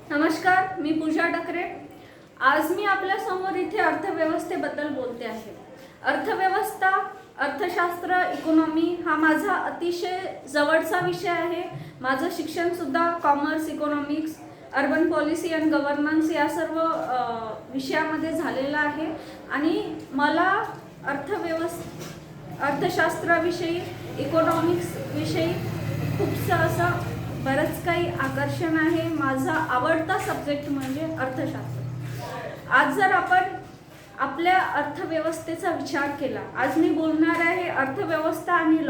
नमस्कार, मी पूजा टकरे। आज मी आपल्या समोर इथे अर्थव्यवस्थेबद्दल बोलते आहे। अर्थव्यवस्था, अर्थशास्त्र, इकॉनॉमी हा माझा अतिशय जवळचा विषय आहे। माझं शिक्षण सुद्धा commerce, economics, urban policy and governance या सर्व विषयामध्ये झालेला आहे आणि मला अर्थशास्त्राविषयी, इकॉनॉमिक्स विषयी खूपसं असं बरंच काही आकर्षण आहे। माझा आवडता सब्जेक्ट म्हणजे अर्थशास्त्र। आज जर आपण आपल्या अर्थव्यवस्थेचा विचार केला, आज मी बोलणार आहे अर्थव्यवस्था आणि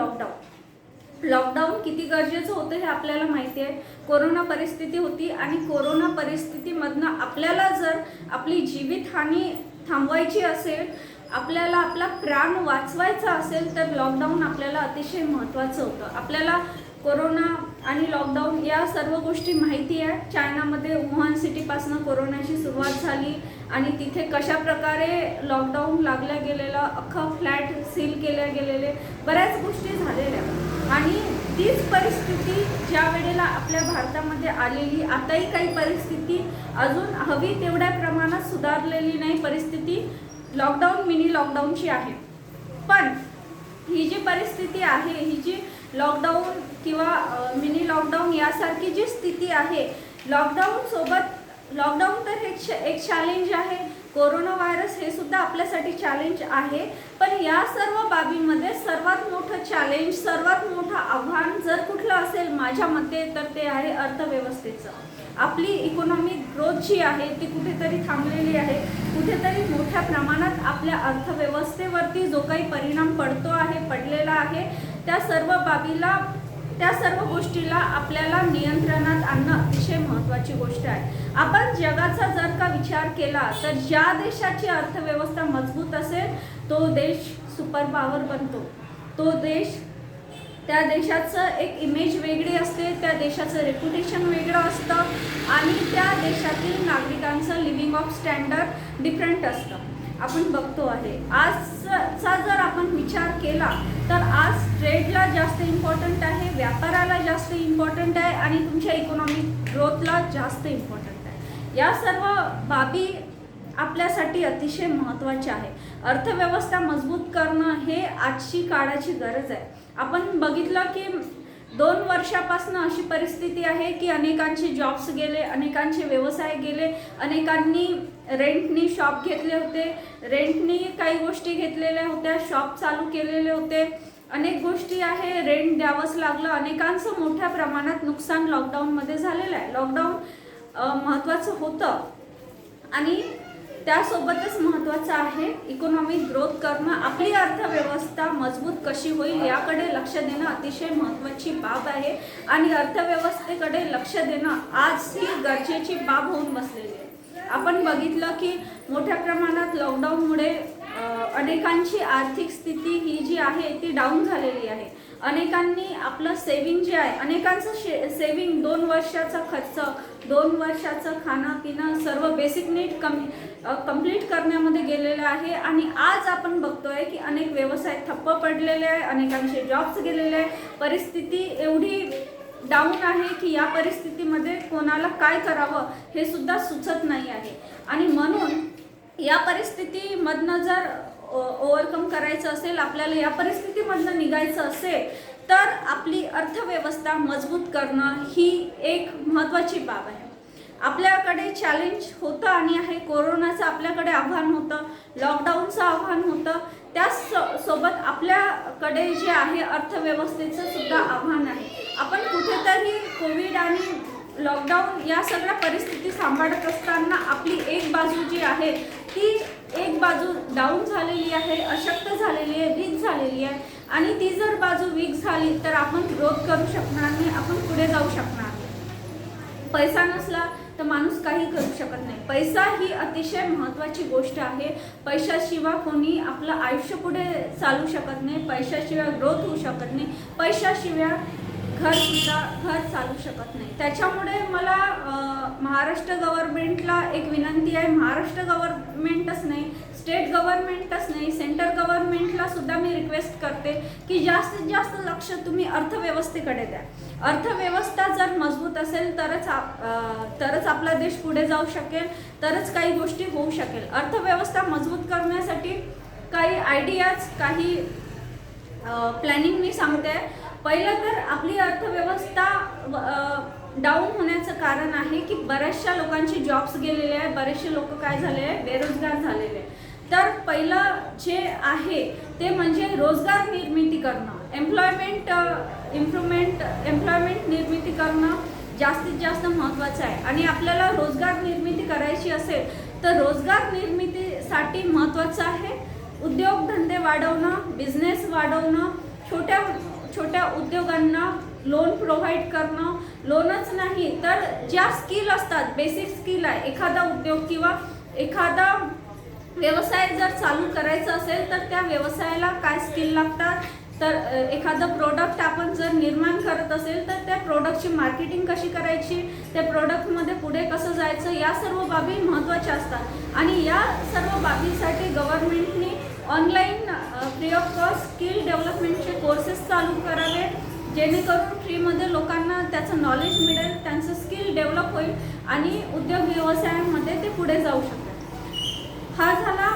लॉकडाऊन किती गरजेचं होतं हे आपल्याला माहिती आहे। कोरोना परिस्थिती होती आणि कोरोना परिस्थितीमधनं आपल्याला जर आपली जीवितहानी थांबवायची असेल, आपल्याला आपला प्राण वाचवायचा असेल तर लॉकडाऊन आपल्याला अतिशय महत्त्वाचं होतं। आपल्याला कोरोना आणि लॉकडाऊन या सर्व गोष्टी माहिती आहे। चायनामध्ये वुहान सिटीपासून कोरोनाची सुरुवात झाली आणि तिथे कशा प्रकारे लॉकडाऊन लागल्या गेलेला, अख्खा फ्लॅट सील केल्या गेलेले, बऱ्याच गोष्टी झालेल्या आणि तीच परिस्थिती ज्या वेळेला आपल्या भारतामध्ये आलेली, आताही काही परिस्थिती अजून हवी तेवढ्या प्रमाणात सुधारलेली नाही परिस्थिती लॉकडाऊन, मिनी लॉकडाऊनची आहे। पण ही जी परिस्थिती आहे, ही जी लॉकडाऊन किंवा मिनी लॉकडाऊन यासारखी जी स्थिती आहे, लॉकडाऊन तर एक चॅलेंज आहे। कोरोना व्हायरस हे सुद्धा आपल्यासाठी चॅलेंज आहे। पण या सर्व बाबींमध्ये सर्वात मोठं चॅलेंज, सर्वात मोठं आव्हान जर कुठलं असेल माझ्या मते तर ते आहे अर्थव्यवस्थेचं। आपली इकॉनॉमिक ग्रोथ जी आहे ती कुठेतरी थांबलेली आहे। कुठेतरी मोठ्या प्रमाणात आपल्या अर्थव्यवस्थेवरती जो काही परिणाम पडलेला आहे, त्या सर्व गोष्टीला आपल्याला नियंत्रणात आणणं अतिशय महत्त्वाची गोष्ट आहे। आपण जगाचा जर का विचार केला तर ज्या देशाची अर्थव्यवस्था मजबूत असेल तो देश सुपर पॉवर बनतो। त्या देशाचं एक इमेज वेगळी असते, त्या देशाचं रेप्युटेशन वेगळं असतं आणि त्या देशातील नागरिकांचं लिव्हिंग ऑफ स्टँडर्ड डिफरंट असतं। आपण बघतो आहे आजचा जर आपण विचार केला तर आज ट्रेडला जास्त इम्पॉर्टंट आहे, व्यापाराला जास्त इम्पॉर्टंट आहे आणि तुमच्या इकॉनॉमिक ग्रोथला जास्त इम्पॉर्टंट आहे। या सर्व बाबी आपल्यासाठी अतिशय महत्त्वाचे आहे। अर्थव्यवस्था मजबूत करणं हे आजची काळाची गरज आहे। आपण बघितलं की 2 वर्षापासून अशी परिस्थिती आहे की अनेकांचे जॉब्स गेले, अनेकांचे व्यवसाय गेले, अनेकांनी रेंटनी शॉप घेतले होते, रेंटनी काही गोष्टी घेतलेल्या होत्या, शॉप चालू केलेले होते, अनेक गोष्टी आहे रेंट द्यावंच लागलं। अनेकांचं मोठ्या प्रमाणात नुकसान लॉकडाऊनमध्ये झालेलं आहे। लॉकडाऊन महत्त्वाचं होतं आणि त्यासोबतच महत्त्वाचं आहे इकॉनॉमिक ग्रोथ करणं। आपली अर्थव्यवस्था मजबूत कशी होईल याकडे लक्ष देणं अतिशय महत्त्वाची बाब आहे आणि अर्थव्यवस्थेकडे लक्ष देणं आज ही गरजेची बाब होऊन बसलेली आहे। आपण बघितलं की मोठ्या प्रमाणात लॉकडाऊनमुळे अनेकांची आर्थिक स्थिती ही जी आहे ती डाऊन झालेली आहे। अनेकांनी आपलं सेविंग जे आहे, अनेकांचं सेविंग 2 वर्षाचा खर्च, 2 वर्षाचं खाणं पिणं सर्व बेसिक नीड कंप्लीट करण्यामध्ये गेलेलं आहे आणि आज आपण बघतोय की अनेक व्यवसाय ठप्प पडलेले आहे, अनेकांचे जॉब्स गेलेले आहे। परिस्थिती एवढी डाऊन आहे की या परिस्थितीमध्ये कोणाला काय करावं हे सुद्धा सुचत नाही आहे आणि म्हणून या परिस्थितीमधनं जर ओव्हरकम करायचं असेल, आपल्याला या परिस्थितीमधनं निघायचं असेल तर आपली अर्थव्यवस्था मजबूत करणं ही एक महत्त्वाची बाब आहे। आपल्याकडे चॅलेंज होतं आणि आहे, कोरोनाचं आपल्याकडे आव्हान होतं, लॉकडाऊनचं आव्हान होतं, त्यासोबत आपल्याकडे जे आहे अर्थव्यवस्थेचं सुद्धा आव्हान आहे। आपण कुठेतरी कोविड आणि लॉकडाऊन या सगळ्या परिस्थिती सांभाळत असताना आपली एक बाजू जी आहे ती एक बाजू डाऊन झालेली आहे, अशक्त झालेली आहे, वीक झालेली आहे आणि ती जर बाजू वीक झाली तर आपण ग्रोथ करू शकणार नाही, आपण पुढे जाऊ शकणार नाही। पैसा नसला तर माणूस काही करू शकत नाही। पैसा ही अतिशय महत्त्वाची गोष्ट आहे। पैशाशिवाय कोणी आपलं आयुष्य पुढे चालू शकत नाही, पैशाशिवाय ग्रोथ होऊ शकत नाही, पैशाशिवाय घर चालू शकत नाही। त्याच्यामुळे मला महाराष्ट्र गव्हर्नमेंटला एक विनंती आहे, महाराष्ट्र गव्हर्नमेंटच नाही स्टेट गव्हर्नमेंटच नाही, सेंट्रल गव्हर्नमेंटला सुद्धा मी रिक्वेस्ट करते की जास्तीत जास्त लक्ष तुम्ही अर्थव्यवस्थेकडे द्या. अर्थव्यवस्था जर मजबूत असेल तरच आपला देश पुढे जाऊ शकेल, तरच काही गोष्टी होऊ शकेल. अर्थव्यवस्था मजबूत करण्यासाठी काही आयडियाज, काही प्लॅनिंग मी सांगते. पहिलं तर आपली अर्थव्यवस्था डाऊन होण्याचं कारण आहे की बऱ्याचशा लोकांची जॉब्स गेलेले आहे, बरेचसे लोक काय झाले आहे, बेरोजगार झालेले. तर पहिलं जे आहे ते म्हणजे रोजगार निर्मिती करणं, एम्प्लॉयमेंट निर्मिती करणं जास्तीत जास्त महत्त्वाचं आहे. आणि आपल्याला रोजगार निर्मिती करायची असेल तर रोजगार निर्मितीसाठी महत्त्वाचं आहे उद्योगधंदे वाढवणं, बिझनेस वाढवणं, छोट्या छोट्या उद्योगांना लोन प्रोव्हाइड करणं. लोनच नाही तर ज्या स्किल असतात, बेसिक स्किल आहे, एखादा उद्योग किंवा एखादा व्यवसाय जर चालू करायचा असेल तर त्या व्यवसायाला काय स्किल लागतात, तर एखादं प्रोडक्ट आपण जर निर्माण करत असेल तर त्या प्रोडक्टची मार्केटिंग कशी करायची, त्या प्रोडक्टमध्ये पुढे कसं जायचं, या सर्व बाबी महत्त्वाच्या असतात. आणि या सर्व बाबीसाठी गव्हर्नमेंटने online free of cost skill डेव्हलपमेंटचे कोर्सेस चालू करावे, जेणेकरून फ्रीमध्ये लोकांना त्याचं नॉलेज मिळेल, त्यांचं स्किल डेव्हलप होईल आणि उद्योग व्यवसायांमध्ये ते पुढे जाऊ शकतात. हा झाला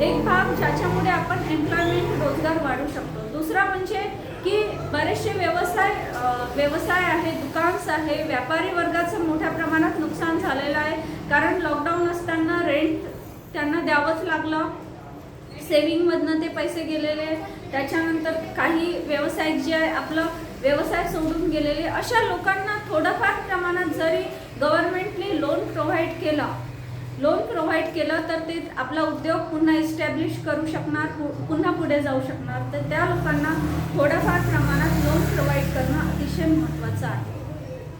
एक भाग ज्याच्यामुळे आपण एम्प्लॉयमेंट, रोजगार वाढवू शकतो. दुसरा म्हणजे की बरेचसे व्यवसाय आहे, दुकान्स आहे, व्यापारी वर्गाचं मोठ्या प्रमाणात नुकसान झालेलं आहे. कारण लॉकडाऊन असताना रेंट त्यांना द्यावंच लागलं, सेविंगमधनं ते पैसे गेलेले, त्याच्यानंतर काही व्यावसायिक जे आहे आपलं व्यवसाय सोडून गेलेले, अशा लोकांना थोडंफार प्रमाणात जरी गव्हर्नमेंटने लोन प्रोव्हाइड केलं तर ते आपला उद्योग पुन्हा इस्टॅब्लिश करू शकणार, पुन्हा पुढे जाऊ शकणार. तर त्या लोकांना थोड्याफार प्रमाणात लोन प्रोव्हाइड करणं अतिशय महत्त्वाचं आहे.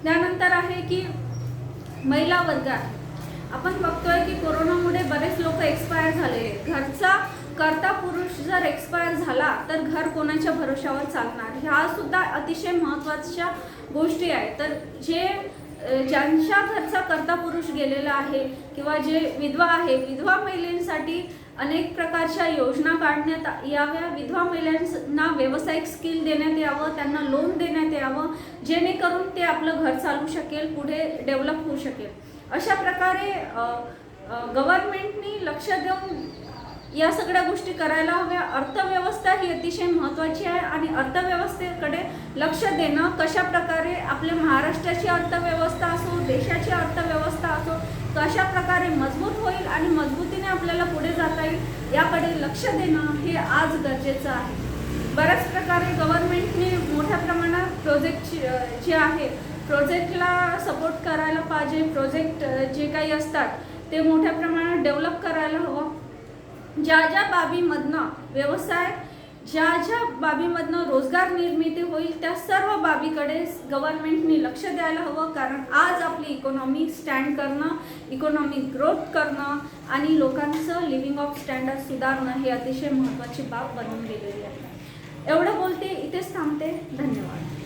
त्यानंतर आहे की महिला वर्ग आहे. आपण बघतोय की कोरोनामुळे बरेच लोक एक्सपायर झालेले. घरचा कर्ता पुरुष जर एक्सपायर झाला तर घर कोणाच्या भरोशावर चालणार, ह्या सुद्धा अतिशय महत्त्वाच्या गोष्टी आहेत. तर ज्यांच्या घरचा कर्ता पुरुष गेलेला आहे किंवा जे विधवा आहे, विधवा महिलांसाठी अनेक प्रकारच्या योजना काढण्यात याव्या. विधवा महिलांना व्यावसायिक स्किल देण्यात यावं, त्यांना लोन देण्यात यावं, जेणेकरून ते आपलं घर चालवू शकेल, पुढे डेव्हलप होऊ शकेल. अशा प्रकारे गव्हर्नमेंटनी लक्ष देऊन या सगळ्या गोष्टी करायला हव्या. अर्थव्यवस्था ही अतिशय महत्त्वाची आहे आणि अर्थव्यवस्थेकडे लक्ष देणं, कशा प्रकारे आपल्या महाराष्ट्राची अर्थव्यवस्था असो, देशाची अर्थव्यवस्था असो, कशा प्रकारे मजबूत होईल आणि मजबूतीने आपल्याला पुढे जाता येईल, याकडे लक्ष देणं हे आज गरजेचं आहे. बऱ्याच प्रकारे गव्हर्नमेंटने मोठ्या प्रमाणात प्रोजेक्ट जे आहे, प्रोजेक्टला सपोर्ट करायला पाहिजे. प्रोजेक्ट जे काही असतात ते मोठ्या प्रमाणात डेव्हलप करायला हवं. ज्या बाबीमधनं बाबीमधनं रोजगार निर्मिती होईल त्या सर्व बाबीकडे गव्हर्नमेंटने लक्ष द्यायला हवं. कारण आज आपली इकॉनॉमी स्टँड करणं, इकॉनॉमिक ग्रोथ करणं आणि लोकांचं लिव्हिंग ऑफ स्टँडर्ड सुधारणं ही अतिशय महत्त्वाची बाब बनून गेलेली आहे. एवढं बोलते, इथेच थांबते. धन्यवाद.